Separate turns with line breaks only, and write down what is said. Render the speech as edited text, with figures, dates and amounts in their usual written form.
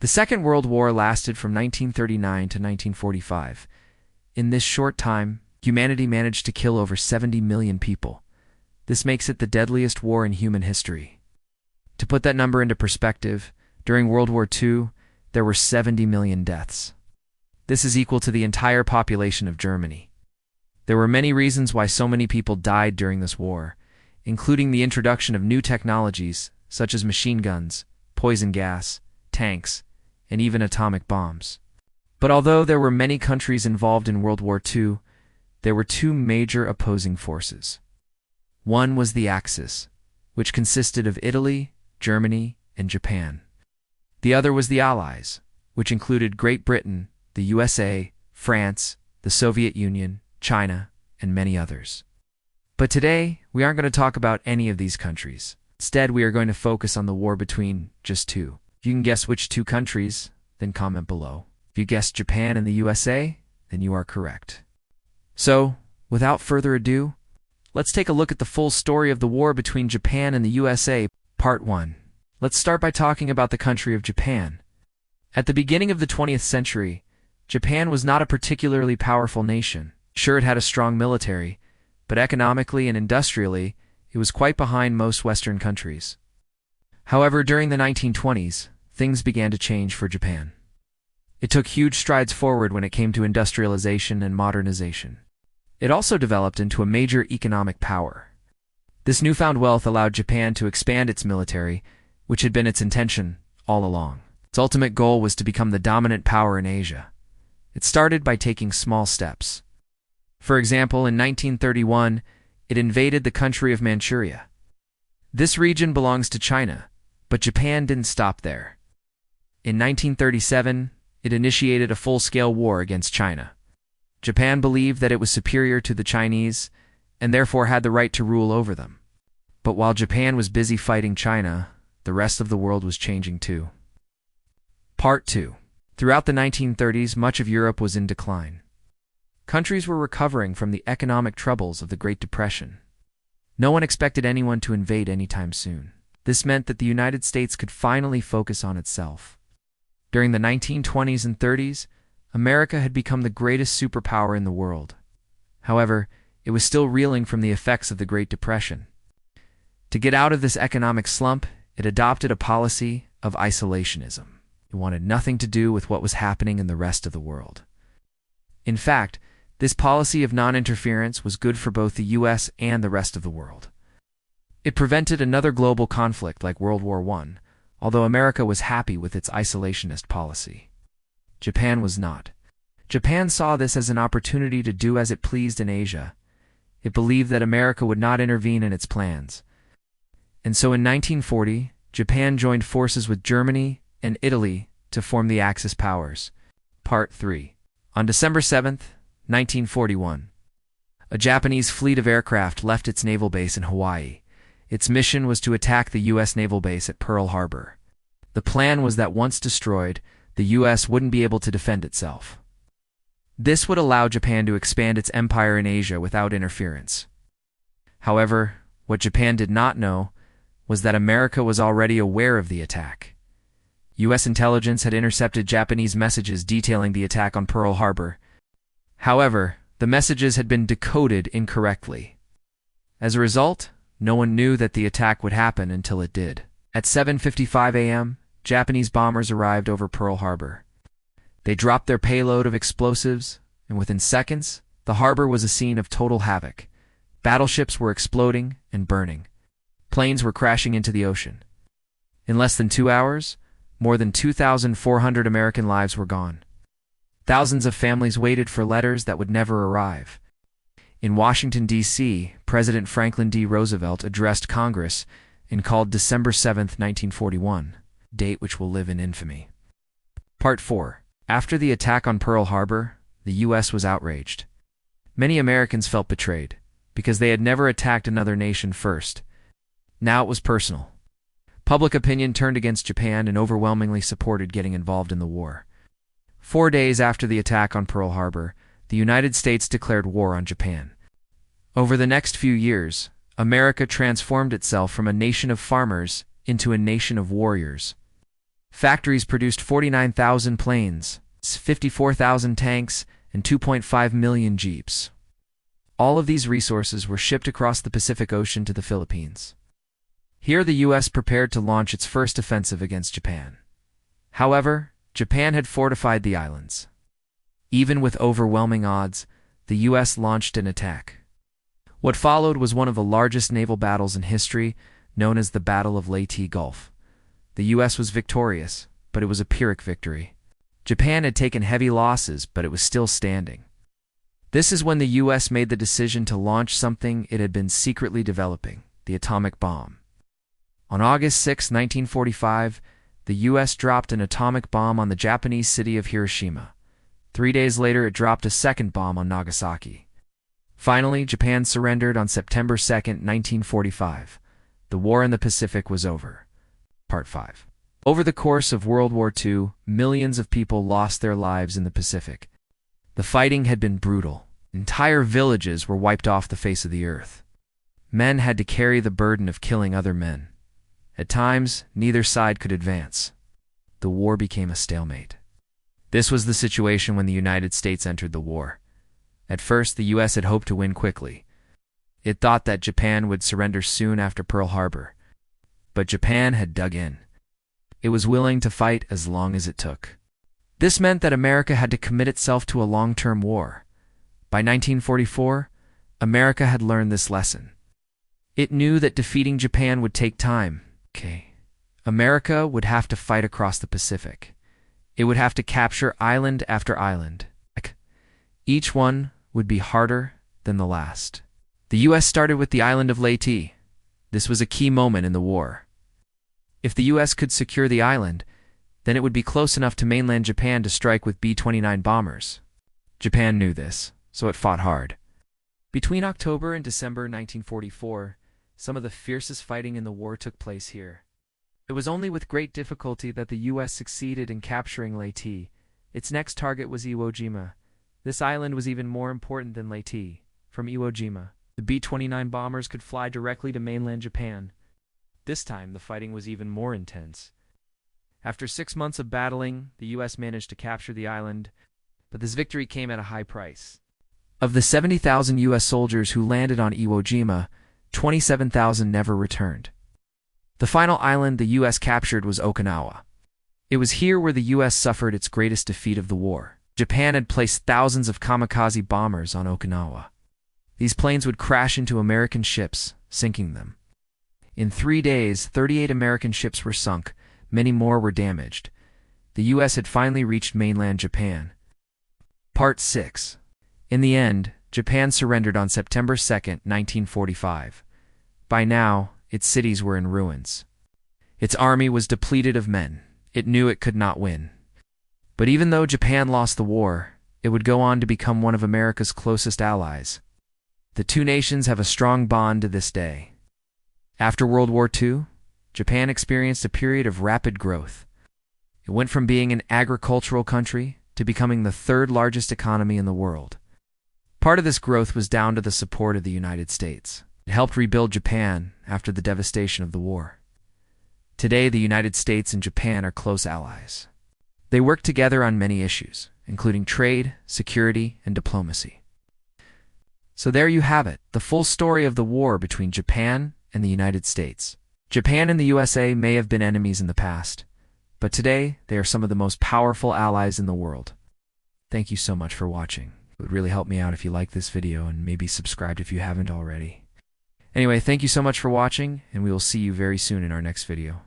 The Second World War lasted from 1939 to 1945. In this short time, humanity managed to kill over 70 million people. This makes it the deadliest war in human history. To put that number into perspective, during World War II, there were 70 million deaths. This is equal to the entire population of Germany. There were many reasons why so many people died during this war, including the introduction of new technologies such as machine guns, poison gas, tanks, and even atomic bombs. But although there were many countries involved in World War II, there were two major opposing forces. One was the Axis, which consisted of Italy, Germany, and Japan. The other was the Allies, which included Great Britain, the USA, France, the Soviet Union, China, and many others. But today, we aren't going to talk about any of these countries. Instead, we are going to focus on the war between just two. If you can guess which two countries, then comment below. If you guessed Japan and the USA, then you are correct. So, without further ado, let's take a look at the full story of the war between Japan and the USA, Part 1. Let's start by talking about the country of Japan. At the beginning of the 20th century, Japan was not a particularly powerful nation. Sure, it had a strong military, but economically and industrially, it was quite behind most Western countries. However, during the 1920s, things began to change for Japan. It took huge strides forward when it came to industrialization and modernization. It also developed into a major economic power. This newfound wealth allowed Japan to expand its military, which had been its intention all along. Its ultimate goal was to become the dominant power in Asia. It started by taking small steps. For example, in 1931, it invaded the country of Manchuria. This region belongs to China, but Japan didn't stop there. In 1937, it initiated a full-scale war against China. Japan believed that it was superior to the Chinese and therefore had the right to rule over them. But while Japan was busy fighting China, the rest of the world was changing too. Part 2. Throughout the 1930s, much of Europe was in decline. Countries were recovering from the economic troubles of the Great Depression. No one expected anyone to invade anytime soon. This meant that the United States could finally focus on itself. During the 1920s and 30s, America had become the greatest superpower in the world. However, it was still reeling from the effects of the Great Depression. To get out of this economic slump, it adopted a policy of isolationism. It wanted nothing to do with what was happening in the rest of the world. In fact, this policy of non-interference was good for both the US and the rest of the world. It prevented another global conflict like World War I, although America was happy with its isolationist policy. Japan was not. Japan saw this as an opportunity to do as it pleased in Asia. It believed that America would not intervene in its plans. And so in 1940, Japan joined forces with Germany and Italy to form the Axis powers. Part 3. On December 7th, 1941, a Japanese fleet of aircraft left its naval base in Hawaii. Its mission was to attack the U.S. naval base at Pearl Harbor. The plan was that once destroyed, the U.S. wouldn't be able to defend itself. This would allow Japan to expand its empire in Asia without interference. However, what Japan did not know was that America was already aware of the attack. U.S. intelligence had intercepted Japanese messages detailing the attack on Pearl Harbor. However, the messages had been decoded incorrectly. As a result, no one knew that the attack would happen until it did. At 7:55 a.m., Japanese bombers arrived over Pearl Harbor. They dropped their payload of explosives, and within seconds, the harbor was a scene of total havoc. Battleships were exploding and burning. Planes were crashing into the ocean. In less than 2 hours, more than 2,400 American lives were gone. Thousands of families waited for letters that would never arrive. In Washington, D.C., President Franklin D. Roosevelt addressed Congress and called December 7, 1941, a date which will live in infamy. Part 4. After the attack on Pearl Harbor, the U.S. was outraged. Many Americans felt betrayed, because they had never attacked another nation first. Now it was personal. Public opinion turned against Japan and overwhelmingly supported getting involved in the war. 4 days after the attack on Pearl Harbor, the United States declared war on Japan. Over the next few years, America transformed itself from a nation of farmers into a nation of warriors. Factories produced 49,000 planes, 54,000 tanks, and 2.5 million jeeps. All of these resources were shipped across the Pacific Ocean to the Philippines. Here the U.S. prepared to launch its first offensive against Japan. However, Japan had fortified the islands. Even with overwhelming odds, the U.S. launched an attack. What followed was one of the largest naval battles in history, known as the Battle of Leyte Gulf. The U.S. was victorious, but it was a Pyrrhic victory. Japan had taken heavy losses, but it was still standing. This is when the U.S. made the decision to launch something it had been secretly developing, the atomic bomb. On August 6, 1945, the U.S. dropped an atomic bomb on the Japanese city of Hiroshima. 3 days later, it dropped a second bomb on Nagasaki. Finally, Japan surrendered on September 2, 1945. The war in the Pacific was over. Part 5. Over the course of World War II, millions of people lost their lives in the Pacific. The fighting had been brutal. Entire villages were wiped off the face of the earth. Men had to carry the burden of killing other men. At times, neither side could advance. The war became a stalemate. This was the situation when the United States entered the war. At first, the U.S. had hoped to win quickly. It thought that Japan would surrender soon after Pearl Harbor. But Japan had dug in. It was willing to fight as long as it took. This meant that America had to commit itself to a long-term war. By 1944, America had learned this lesson. It knew that defeating Japan would take time. America would have to fight across the Pacific. It would have to capture island after island. Each one would be harder than the last. The U.S. started with the island of Leyte. This was a key moment in the war. If the U.S. could secure the island, then it would be close enough to mainland Japan to strike with B-29 bombers. Japan knew this, so it fought hard. Between October and December 1944, some of the fiercest fighting in the war took place here. It was only with great difficulty that the U.S. succeeded in capturing Leyte. Its next target was Iwo Jima. This island was even more important than Leyte. From Iwo Jima, the B-29 bombers could fly directly to mainland Japan. This time, the fighting was even more intense. After 6 months of battling, the U.S. managed to capture the island, but this victory came at a high price. Of the 70,000 U.S. soldiers who landed on Iwo Jima, 27,000 never returned. The final island the U.S. captured was Okinawa. It was here where the U.S. suffered its greatest defeat of the war. Japan had placed thousands of kamikaze bombers on Okinawa. These planes would crash into American ships, sinking them. In 3 days, 38 American ships were sunk. Many more were damaged. The U.S. had finally reached mainland Japan. Part 6. In the end, Japan surrendered on September 2, 1945. By now, its cities were in ruins. Its army was depleted of men. It knew it could not win. But even though Japan lost the war, it would go on to become one of America's closest allies. The two nations have a strong bond to this day. After World War II, Japan experienced a period of rapid growth. It went from being an agricultural country to becoming the third largest economy in the world. Part of this growth was down to the support of the United States. It helped rebuild Japan after the devastation of the war. Today, the United States and Japan are close allies. They work together on many issues, including trade, security, and diplomacy. So there you have it, the full story of the war between Japan and the United States. Japan and the USA may have been enemies in the past, but today they are some of the most powerful allies in the world. Thank you so much for watching. It would really help me out if you liked this video and maybe subscribed if you haven't already. Anyway, thank you so much for watching, and we will see you very soon in our next video.